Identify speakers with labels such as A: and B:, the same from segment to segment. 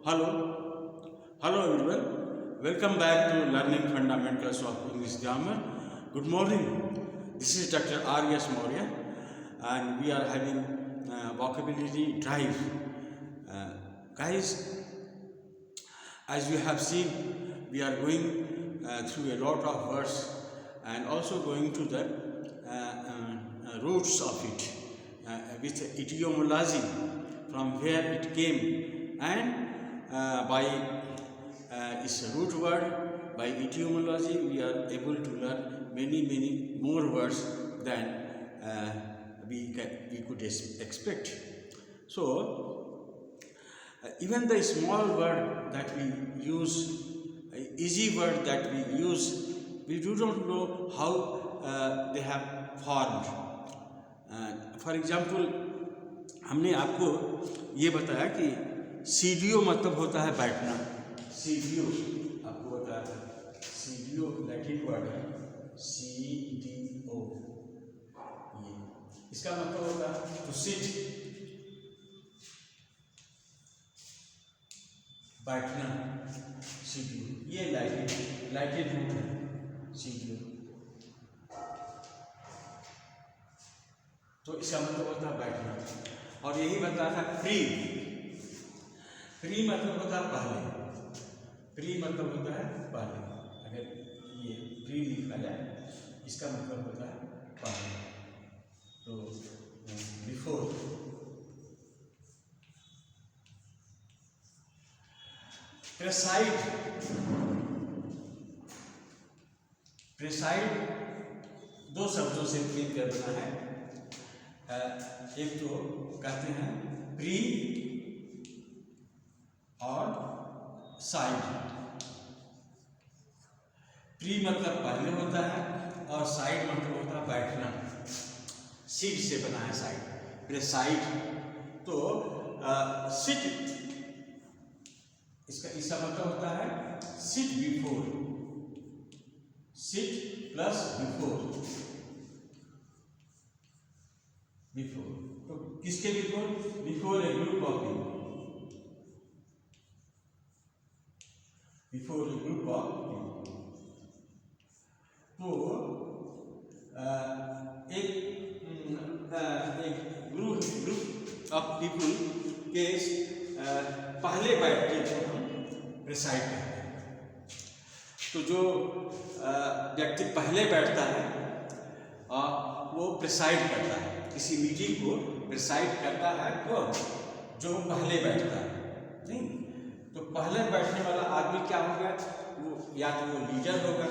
A: Hello everyone. Welcome back to Learning Fundamentals of English Grammar. Good morning. This is Dr. R.S. Maurya, and we are having vocabulary drive. Guys, as you have seen, we are going through a lot of words and also going to the roots of it with etymology, from where it came, and by its root word, by etymology, we are able to learn many more words than we could expect. So, even the small word that we use, easy word that we use, we do not know how they have formed. For example, हमने आपको ये बताया कि सीडियो मतलब होता है बैठना. सीडियो आपको बताया था. सीडियो लैटिन वर्ड है, CDO. ये इसका मतलब होता है टू सिट, बैठना. सीडियो ये लैटिन रूट है, सीडियो. तो इसका मतलब होता है बैठना. और यही बताया था प्री. प्री मतलब होता है पहले. प्री मतलब होता है पहले. अगर ये प्री लिखा जाए, इसका मतलब होता है पहले. तो बिफोर. प्रेसाइड. प्रेसाइड दो शब्दों से मिलकर बना है. एक तो कहते हैं प्री और साइड. प्री मतलब पहले होता है और साइड मतलब होता है बैठना. सीट से बना है साइड. प्रेसाइड. तो सिट, इसका मतलब होता है sit before. Sit plus before. Before तो किसके before? Before a group of people. Before a group of people. तो एक ग्रुप ऑफ पीपल के पहले बैठ के जो हम प्रेसाइड करते हैं. तो जो व्यक्ति पहले बैठता है वो प्रेसाइड करता है. किसी मीटिंग को प्रेसाइड करता है कौन? जो पहले बैठता है. नहीं तो पहले बैठने वाला आदमी क्या होगा? वो या तो वो लीडर होगा.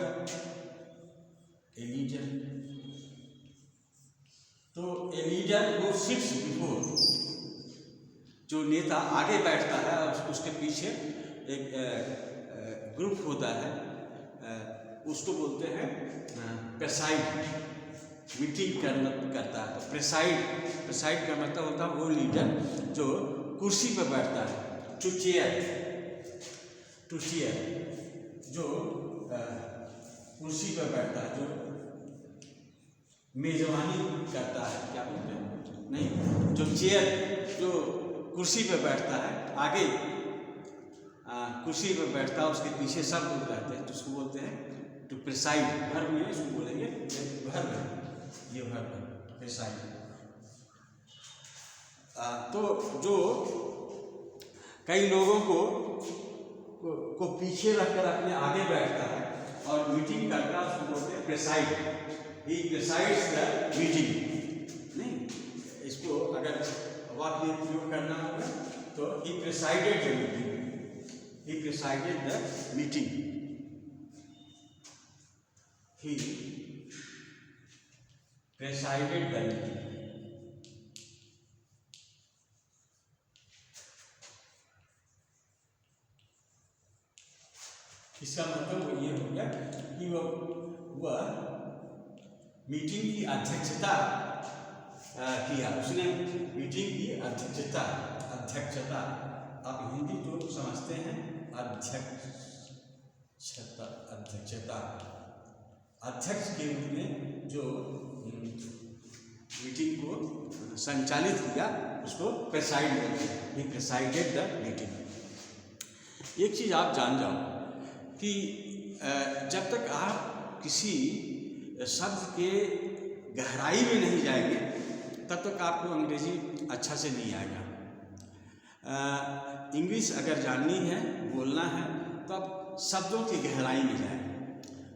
A: A leader. तो ए लीडर वो सिट्स बिफोर. जो नेता आगे बैठता है और उसके पीछे एक ग्रुप होता है, उसको बोलते हैं प्रेसाइड. मीटिंग करता है. तो प्रेसाइड का मतलब होता है वो लीडर जो कुर्सी पर बैठता है. टू चेयर जो कुर्सी पर बैठता है, जो मेजबानी करता है. क्या बोलते हैं? नहीं, जो चेयर, जो कुर्सी पर बैठता है, आगे कुर्सी पर बैठता है, उसके पीछे सब लोग रहते हैं, तो उसको बोलते हैं टू प्रेसाइड. घर में इसको बोलेंगे घर में. ये वर्ब प्रेसाइड. तो जो कई लोगों को पीछे रखकर अपने आगे बैठता है और मीटिंग करता है, उसको बोलते हैं preside. He presides the meeting. नहीं, इसको अगर वाक्य में प्रयोग करना होगा तो he presided the meeting. He presided the meeting. He presided the meeting. इसका मतलब ये हो गया कि वह मीटिंग की अध्यक्षता किया. उसने मीटिंग की अध्यक्षता. आप हिंदी तो समझते हैं. अध्यक्षता. अध्यक्ष के रूप में जो मीटिंग को संचालित किया उसको प्रेसाइड बोलते हैं. ही प्रेसाइडेड द मीटिंग. एक चीज़ आप जान जाओ कि जब तक आप किसी शब्द के गहराई में नहीं जाएंगे तब तक आपको अंग्रेजी अच्छा से नहीं आएगा। इंग्लिश अगर जाननी है, बोलना है, तो आप शब्दों की गहराई में जाएं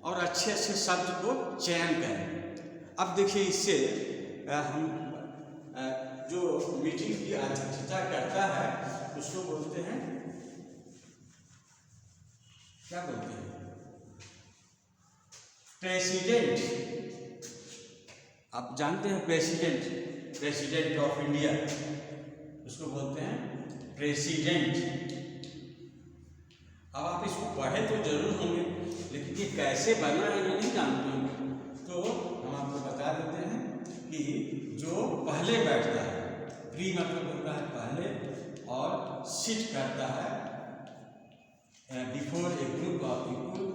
A: और अच्छे अच्छे शब्द को चयन करें। अब देखिए, इससे हम जो मीटिंग की अध्यक्षता करता है उसको बोलते हैं, क्या बोलते हैं? प्रेसिडेंट। आप जानते हैं प्रेसिडेंट ऑफ इंडिया, उसको बोलते हैं प्रेसिडेंट। अब आप इसको पढ़े तो जरूर होंगे, लेकिन ये कैसे बना है ये नहीं जानते होंगे, तो हम आपको बता देते हैं कि जो पहले बैठता है, प्री मतलब होता है पहले, और सिट करता है before a group of people,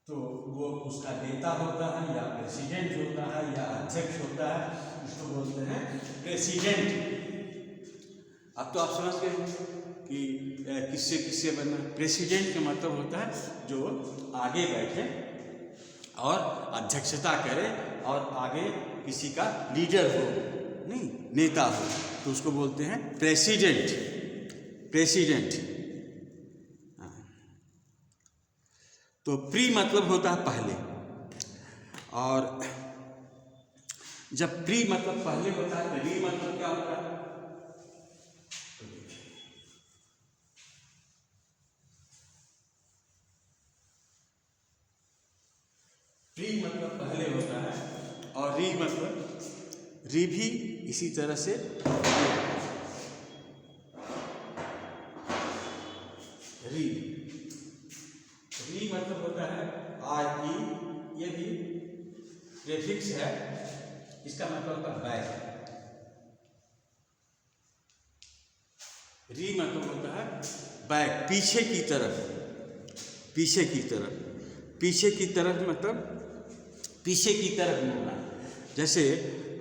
A: तो वो उसका नेता होता है या प्रेसिडेंट होता है या अध्यक्ष होता है, उसको बोलते हैं प्रेसिडेंट। अब तो आप समझ गए कि किससे किससे बनना। प्रेसिडेंट का मतलब होता है जो आगे बैठे और अध्यक्षता करे और आगे किसी का लीडर हो, नहीं नेता हो, तो उसको बोलते हैं प्रेसिडेंट। तो प्री मतलब होता है पहले, और जब प्री मतलब पहले होता है तो री मतलब क्या होता है? प्री मतलब पहले होता है और री मतलब री भी इसी तरह से री मतलब होता है RE, ये भी प्रीफिक्स है, इसका मतलब होता है बैक। री मतलब होता है बैक, पीछे की तरफ मतलब पीछे की तरफ मुड़ना। जैसे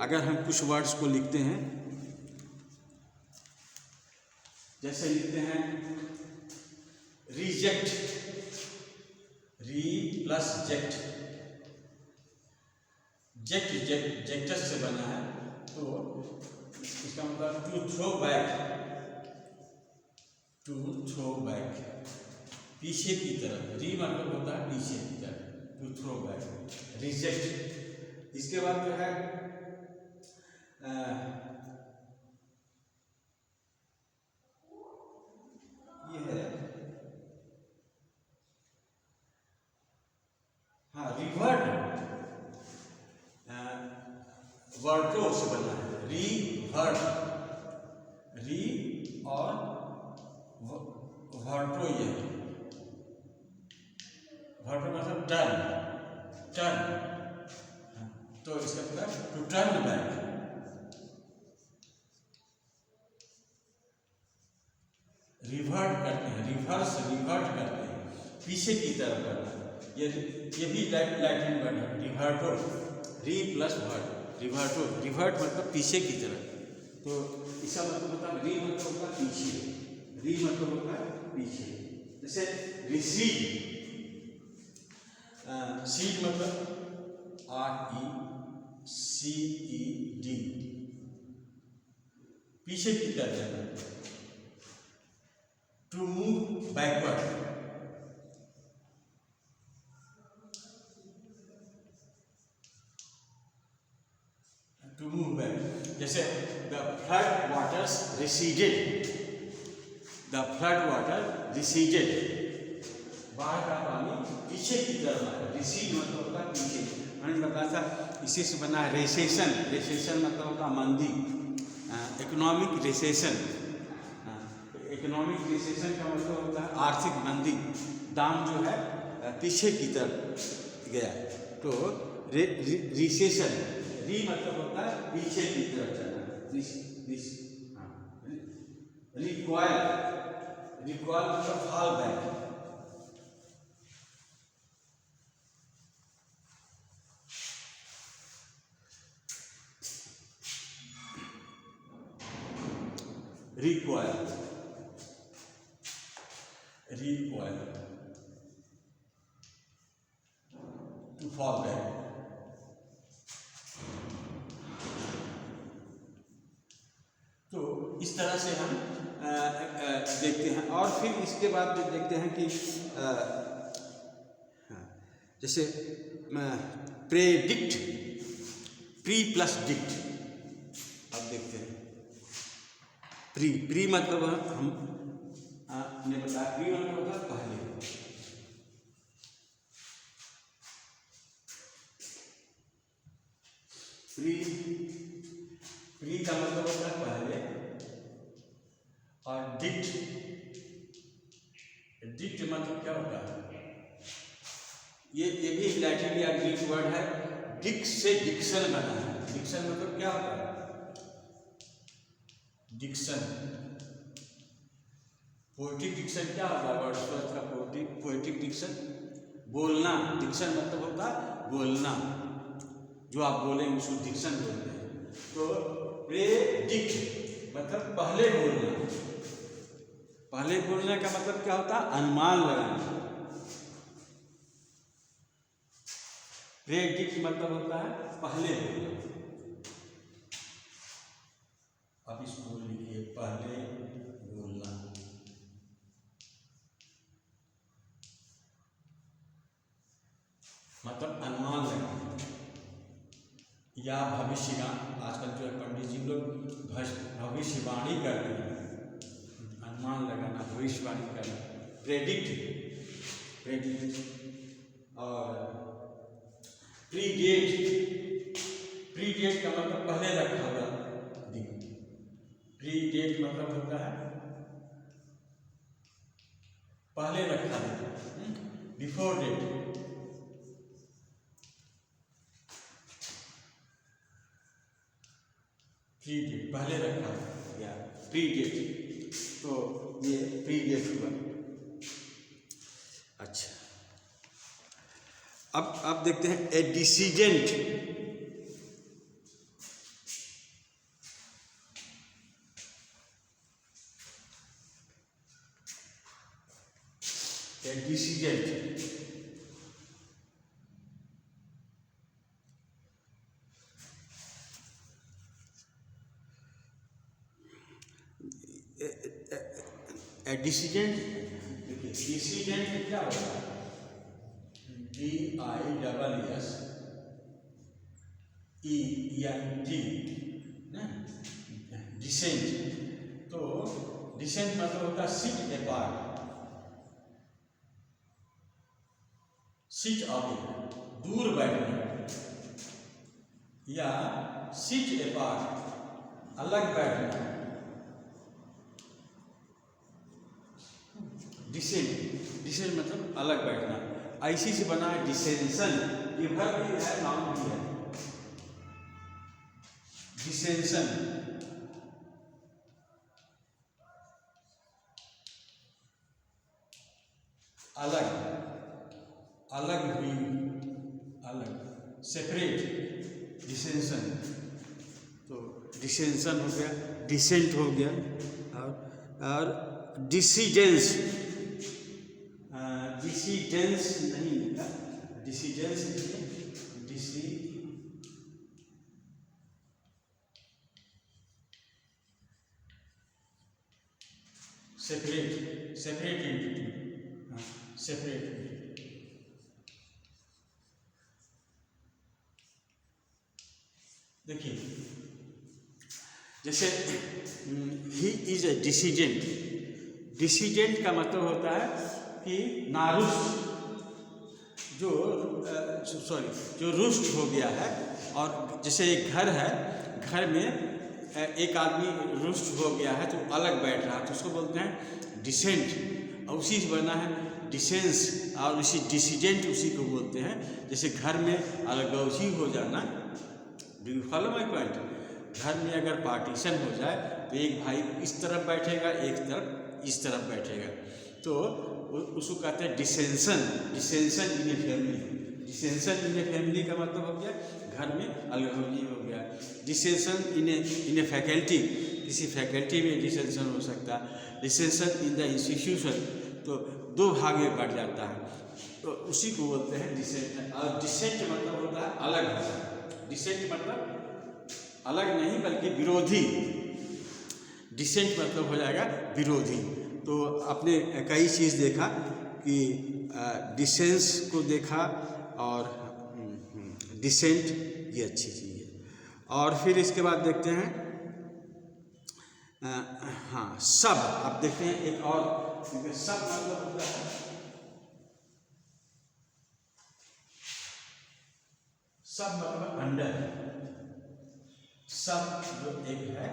A: अगर हम कुछ वर्ड्स को लिखते हैं, जैसे लिखते हैं रिजेक्ट, री प्लस जेक्टस से बना है, तो इसका मतलब टू थ्रो बैक, पीछे की तरफ। री मतलब होता है पीछे की तरफ, टू थ्रो बैक, रिजेक्ट। इसके बाद जो है ये है, हाँ, रिवर्ट, वर्टो से बना है, रिवर्ट, री और वर्टो, ये वर्टो मतलब टर्न, तो इसका मतलब टू टर्न बैक। रिवर्ट करते हैं, पीछे की तरफ करना। ये भी लैटिन वर्ड है, रिवर्टो, री प्लस वर्ट, रिवर्ट मतलब पीछे की तरफ। तो इसका मतलब होता है, री मतलब होता है पीछे, जैसे रिसीड, सीड मतलब RECED, पीछे की तरफ जाना। टू मूव बैकवर्ड, जैसे द फ्लड वाटर्स रिसीडेड, बाढ़ का पानी पीछे की तरफ आया। रिसीड मतलब होता है पीछे। मैंने बताया था इसी से बना है रेसेशन मतलब होता है मंदी, इकोनॉमिक रिसेशन। इकोनॉमिक रिसेशन का मतलब होता है आर्थिक मंदी, दाम जो है पीछे की तरफ गया, तो रिसेशन। री मतलब होता है पीछे की तरफ जाना, रिक्वायल मतलब fall back. recoil, recoil, to fall back. तो इस तरह से हम देखते हैं। और फिर इसके बाद जो देखते हैं कि जैसे प्रेडिक्ट, प्री प्लस डिक्ट। अब देखते हैं प्री मतलब हमने बताया, प्री मतलब होता है पहले। प्री का मतलब होता है पहले, और डिक्ट मतलब क्या होता है? ये भी लैटिन या ग्रीक वर्ड है। डिक्ट से डिक्शन बना है। डिक्शन मतलब क्या होता है? डिक्शन, पोएटिक डिक्शन क्या होता है? वर्ड्सवर्थ का पोएटिक डिक्शन, बोलना। डिक्शन मतलब होता है बोलना, जो आप बोलेंगे उसको डिक्शन बोलते हैं। तो प्रेडिक्ट मतलब पहले बोलना। पहले बोलने का मतलब क्या होता है? अनुमान लगाना। प्रेडिक्ट मतलब होता है पहले बोलना। अब इसको लिखिए, पहले बोलना। मतलब अनुमान लगाना या भविष्यवाणी। आजकल जो है पंडित जी लोग भविष्यवाणी करते हैं। अनुमान लगाना, भविष्यवाणी करना, प्रेडिक्ट। और प्रीडेट का मतलब पहले रखा हुआ दिन। प्रीडेट मतलब होता है पहले रखा दिन, बिफोर डेट। प्रीडेट पहले रखा या प्रीडेट, तो ये प्रीडेट हुआ। अच्छा, अब देखते हैं एडिसीजेंट। एडिसीजेंट डिसीजेंट क्या होता है? DISSENT ना, डिसेंट। तो डिसेंट मतलब होता है सिट अपार्ट, सिट अवे, दूर बैठना, या सिट अपार्ट, अलग बैठना। डिसेंट मतलब अलग बैठना। ऐसी से बना है डिसेंशन। ये वर्ब भी है, नाउन भी है। डिसेंशन अलग, अलग हुई, अलग, सेपरेट, डिसेंशन। तो डिसेंशन हो गया, डिसेंट हो गया। और डिसीडेंस, डिसीडेंस नहीं लिखा, डिसीडेंस डिसी सेपरेट, सेपरेट एंटिटी, सेपरेट। देखिए जैसे ही इज ए डिसीडेंट। डिसीडेंट का मतलब होता है कि नारुष्ट, जो रुष्ट हो गया है। और जैसे एक घर है, घर में एक आदमी रुष्ट हो गया है तो अलग बैठ रहा है, तो उसको बोलते हैं डिसेंट। और उसी से बना है डिसेंस, और उसी डिसीडेंट उसी को बोलते हैं। जैसे घर में अलगौजी हो जाना, do you follow my point? घर में अगर पार्टीशन हो जाए तो एक भाई इस तरफ बैठेगा, एक तरफ इस तरफ बैठेगा, तो उसको कहते हैं डिसेंशन। डिसेंशन इन a family. डिसेंशन in a family का मतलब हो गया घर में अलग हो गया। डिसेंशन इन ए फैकल्टी, किसी फैकल्टी में डिसेंशन हो सकता है। डिसेंशन इन द इंस्टीट्यूशन, तो दो भाग में बढ़ जाता है, तो उसी को बोलते हैं डिसेंट। और डिसेंट मतलब होता है अलग होना। डिसेंट मतलब अलग नहीं बल्कि विरोधी। डिसेंट मतलब हो जाएगा विरोधी। तो आपने कई चीज़ देखा कि डिसेंस को देखा और डिसेंट, ये अच्छी चीज़ है। और फिर इसके बाद देखते हैं हाँ सब। आप देखते हैं एक और सब मतलब होता है सब मतलब अंडर। सब जो एक है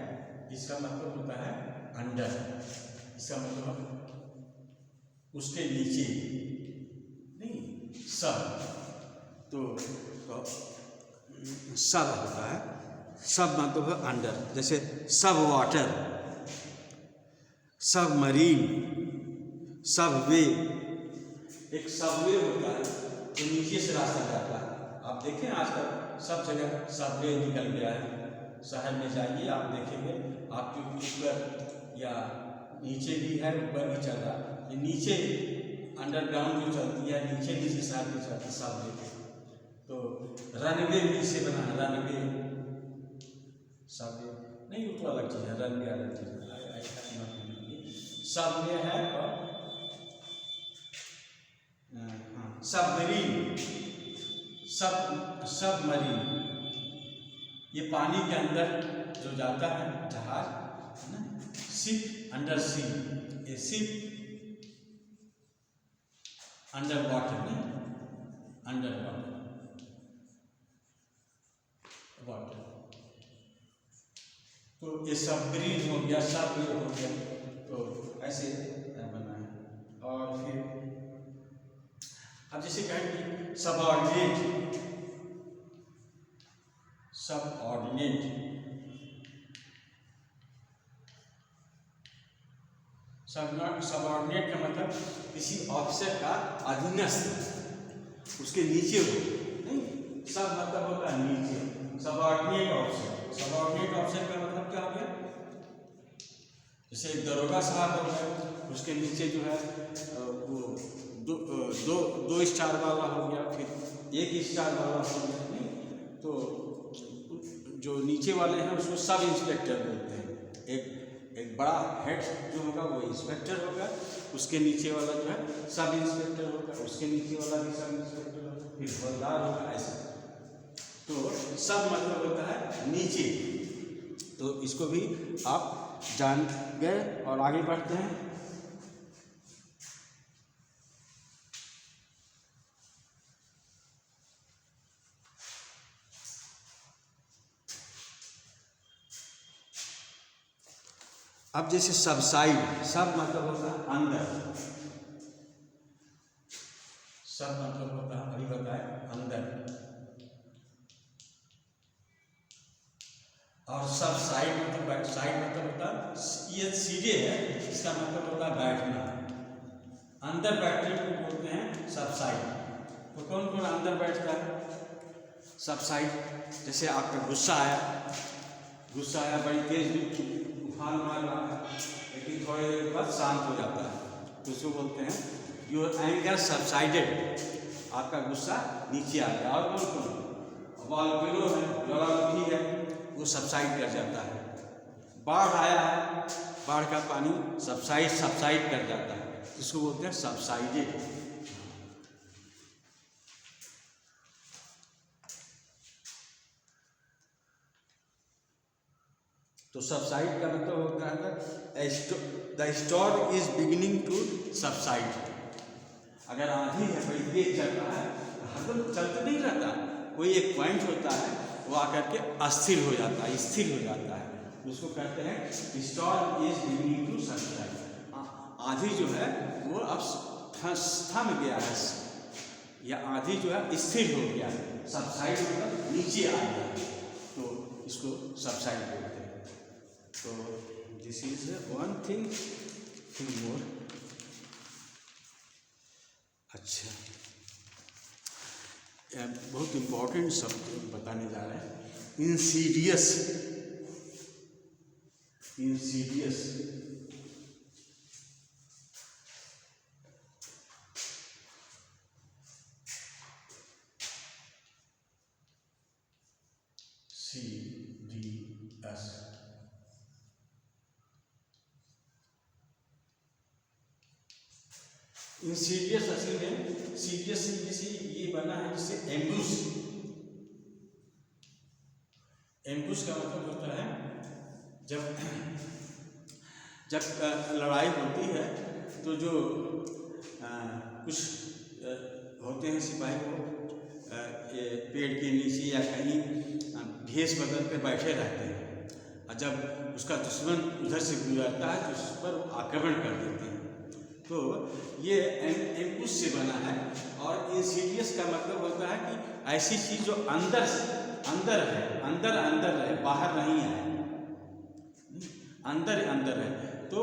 A: इसका मतलब होता है अंडर, इसका मतलब उसके नीचे नहीं, सब। तो सब होता है, सब मतलब है अंडर। जैसे सब वाटर, सब मरीन, सब वे। एक सबवे होता है जो नीचे से रास्ता जाता है। आप देखें आजकल सब जगह सबवे निकल गया है। शहर में जाइए आप देखेंगे, आपके ऊपर या नीचे भी है, ऊपर भी चल रहा है। ये नीचे अंडरग्राउंड जो चलती है, नीचे नीचे साइड में चलती है सबवे। तो रनवे भी इसे बना है, रनवे सबवे नहीं, वो तो अलग चीज़ है, रनवे अलग चीज़ है। सबवे है और सबमरीन, सबमरीन ये पानी के अंदर जो जाता है जहाज, है ना। Ship under sea, a ship under water नहीं, अंडर वाटर। तो ये सबमरीन हो गया, सब हो गया, तो ऐसे बना है। और फिर अब जैसे कहें कि सबऑर्डिनेट, सबऑर्डिनेट, सबऑर्डिनेट का मतलब किसी ऑफिसर का अधीनस्थ, उसके नीचे हो नहीं। सब मतलब होता है नीचे, सबऑर्डिनेट ऑफिसर। सबऑर्डिनेट ऑफिसर का मतलब क्या हो गया, जैसे दरोगा साहब हो गए, उसके नीचे जो है वो दो स्टार वाला हो गया, फिर एक स्टार वाला हो गया नहीं। तो जो नीचे वाले हैं उसको सब इंस्पेक्टर बोलते हैं। एक बड़ा हेड जो होगा वो इंस्पेक्टर होगा, उसके नीचे वाला जो है सब इंस्पेक्टर होगा, उसके नीचे वाला भी सब इंस्पेक्टर होगा, फिर हवलदार होगा, ऐसा। तो सब मतलब होता है नीचे। तो इसको भी आप जान गए और आगे बढ़ते हैं। अब जैसे सबसाइड, सब मतलब होता है अंदर, सब मतलब होता है अभी बताए अंदर। और सब साइड मतलब साइड मतलब होता है ये सीधे है, इसका मतलब होता है बैठना। अंदर बैठने को बोलते हैं सब साइड। तो कौन कौन अंदर बैठता है सब साइड? जैसे आपका गुस्सा आया, बड़ी तेज उफान मार रहा है, लेकिन थोड़े देर बाद शांत हो जाता है, तो उसको बोलते हैं योर एंगर सबसाइडेड, आपका गुस्सा नीचे आ गया। और कौन कौन? वॉल्केनो है, ज्वालामुखी है, वो सबसाइड कर जाता है। बाढ़ आया है, बाढ़ का पानी सबसाइड कर जाता है, इसको बोलते हैं सबसाइडेड। तो सबसाइड का मतलब होता है the storm is beginning to subside. अगर आंधी है, बड़ी तेज चल रहा है, हरदम चलते नहीं रहता, कोई एक पॉइंट होता है वो आकर के अस्थिर हो जाता है, स्थिर हो जाता है, उसको कहते हैं storm is beginning to subside. आंधी जो है वो अब थम गया है, या आंधी जो है स्थिर हो गया है। सबसाइड मतलब नीचे आ गया, तो इसको सबसाइड बोलते हैं। तो this is one thing more. अच्छा, बहुत इम्पोर्टेंट सब बताने जा रहे हैं। इंसीडियस, इंसीडियस, CDS, इंसीडियस असल में सीरियस से ये बना है जिससे एम्बुश, एम्बुश का मतलब होता है जब लड़ाई होती है तो जो कुछ होते हैं सिपाही को पेड़ के नीचे या कहीं भेष बदल कर बैठे रहते हैं, और जब उसका दुश्मन उधर से गुजरता है तो उस पर आक्रमण कर देते हैं। तो ये एम्बुश से बना है। और इंसीडियस का मतलब होता है कि ऐसी चीज़ जो अंदर है, अंदर है, बाहर नहीं है, अंदर है। तो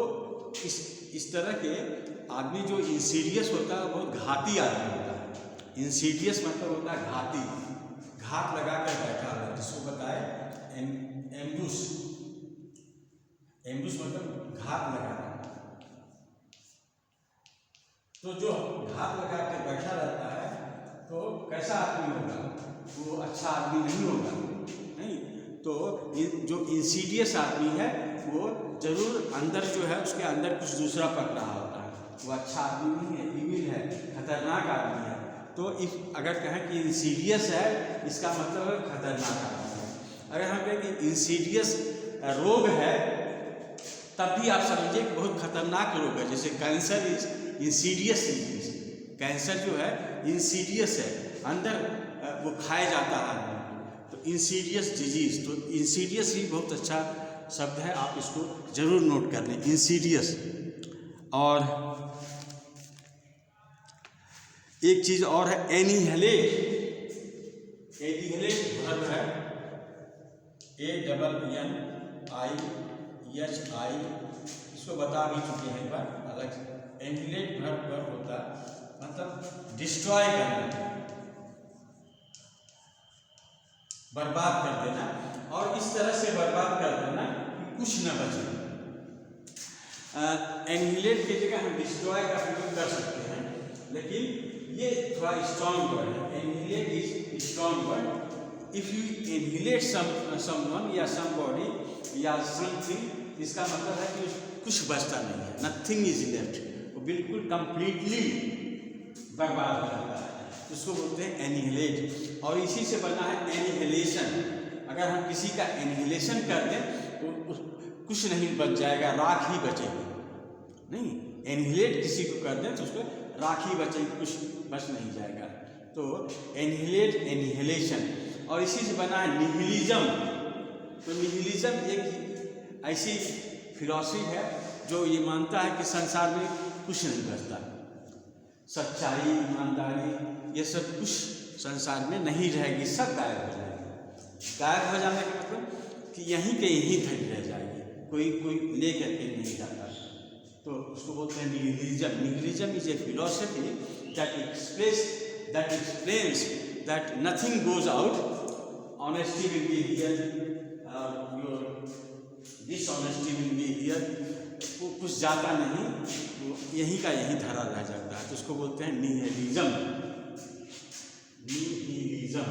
A: इस तरह के आदमी जो इंसीडियस होता है वो घाती आदमी होता है। इंसीडियस मतलब होता है घाती, घात लगा कर बैठा हुआ, जिसको बताए एम्बुश। एम्बुश मतलब घात लगा। तो जो घात लगा के बैठा रहता है तो कैसा आदमी होगा? वो अच्छा आदमी नहीं होगा, नहीं। तो जो इंसीडियस आदमी है वो जरूर अंदर जो है उसके अंदर कुछ दूसरा पक रहा होता है, वो अच्छा आदमी नहीं है, इविल है, खतरनाक आदमी है। तो अगर कहें कि इंसीडियस है, इसका मतलब है खतरनाक आदमी है। अगर हम कहें कि इंसीडियस रोग है, तब भी आप समझिए कि बहुत खतरनाक रोग है। जैसे cancer is Insidious disease, cancer जो है इंसीडियस है, अंदर वो खाया जाता है। तो इंसीडियस डिजीज, तो इंसीडियस ही बहुत अच्छा शब्द है, आप इसको जरूर नोट कर लें, इंसीडियस। और एक चीज़ और है, एनिहिलेट। एनिहिलेट वर्ब है, ANNIHI, इसको बता भी चुके हैं एक बार अलग से। एनिहिलेट वर्ब होता मतलब डिस्ट्रॉय करना, बर्बाद कर देना, और इस तरह से बर्बाद कर देना कि कुछ न बचे। एनिहिलेट की जगह हम डिस्ट्रॉय का प्रयोग कर सकते हैं, लेकिन ये थोड़ा स्ट्रॉन्ग वर्ड है। Annihilate is strong word. If you annihilate someone या समबॉडी या समथिंग, इसका मतलब है कि कुछ बचता नहीं है, नथिंग इज लेफ्ट, वो बिल्कुल कंप्लीटली बर्बाद हो जाता है, उसको बोलते हैं एनिहिलेट। और इसी से बना है एनिहिलेशन। अगर हम किसी का एनिहिलेशन कर दें तो कुछ नहीं बच जाएगा, राख ही बचेगी, नहीं। एनिहिलेट किसी को कर दें तो उसको राख ही बचेगी, कुछ बच नहीं जाएगा। तो एनिहिलेट, एनिहिलेशन। और इसी से बना है निहिलिज्म। तो निहिलिज्म एक ऐसी फिलॉसफी है जो ये मानता है कि संसार में कुछ नहीं बचता, सच्चाई, ईमानदारी, ये सब कुछ संसार में नहीं रहेगी, सब गायब हो जाएगी। गायब हो जाने का मतलब कि यहीं के यहीं खड़ी रह जाएगी, कोई ले करके नहीं जाता। तो उसको बोलते हैं nihilism. Nihilism is a philosophy that explains that nothing goes out, honesty will be here, your dishonesty will be here, वो कुछ जाता नहीं, वो यहीं का यहीं धरा रह जाता है। तो उसको बोलते हैं nihilism. Nihilism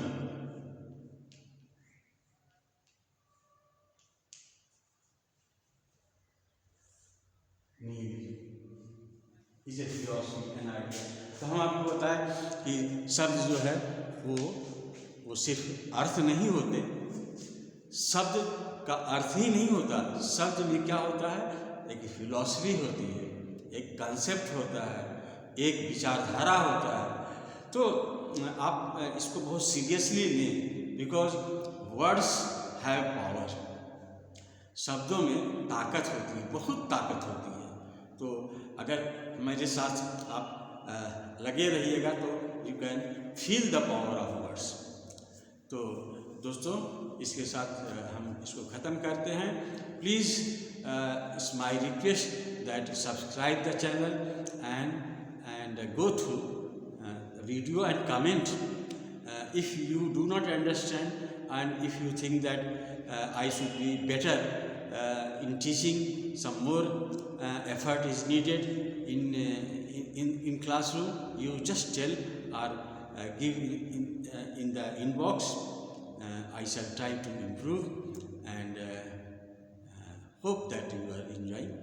A: is a philosophy and idea. तो हम आपको बताएं कि शब्द जो है वो सिर्फ अर्थ नहीं होते, शब्द का अर्थ ही नहीं होता, शब्द में क्या होता है, एक फिलॉसफी होती है, एक कंसेप्ट होता है, एक विचारधारा होता है। तो आप इसको बहुत सीरियसली लें, बिकॉज वर्ड्स हैव पावर। शब्दों में ताकत होती है, बहुत ताकत होती है। तो अगर मेरे साथ आप लगे रहिएगा तो you can feel the power of words. तो दोस्तों, इसके साथ हम इसको ख़त्म करते हैं। Please it's my request that subscribe the channel and go through the video and comment If you do not understand and if you think that I should be better in teaching, some more effort is needed in classroom, you just tell or give in the inbox. I shall try to improve and hope that you are enjoying.